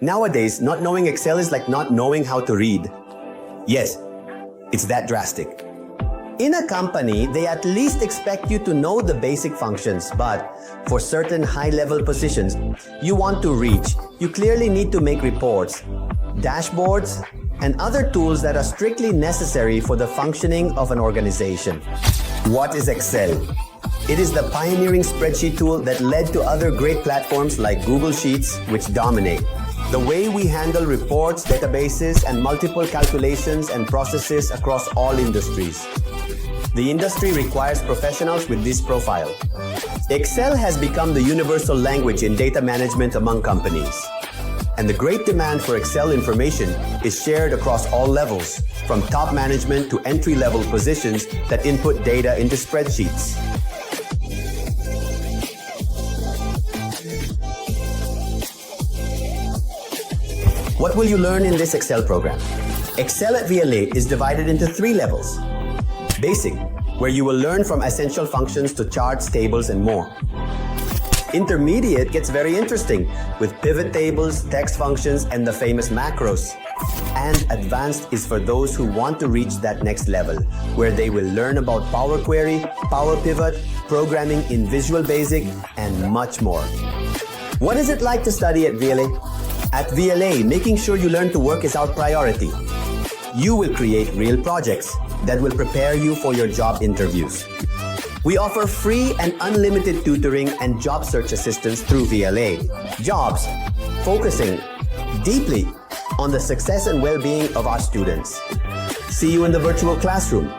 Nowadays, not knowing Excel is like not knowing how to read. Yes, it's that drastic. In a company, they at least expect you to know the basic functions, but for certain high-level positions you want to reach, you clearly need to make reports, dashboards, and other tools that are strictly necessary for the functioning of an organization. What is Excel? It is the pioneering spreadsheet tool that led to other great platforms like Google Sheets, which dominate. The way we handle reports, databases, and multiple calculations and processes across all industries. The industry requires professionals with this profile. Excel has become the universal language in data management among companies. And the great demand for Excel information is shared across all levels, from top management to entry-level positions that input data into spreadsheets. What will you learn in this Excel program? Excel at VLA is divided into 3 levels. Basic, where you will learn from essential functions to charts, tables, and more. Intermediate gets very interesting with pivot tables, text functions, and the famous macros. And advanced is for those who want to reach that next level, where they will learn about Power Query, Power Pivot, programming in Visual Basic, and much more. What is it like to study at VLA? At VLA, making sure you learn to work is our priority. You will create real projects that will prepare you for your job interviews. We offer free and unlimited tutoring and job search assistance through VLA. Jobs, focusing deeply on the success and well-being of our students. See you in the virtual classroom.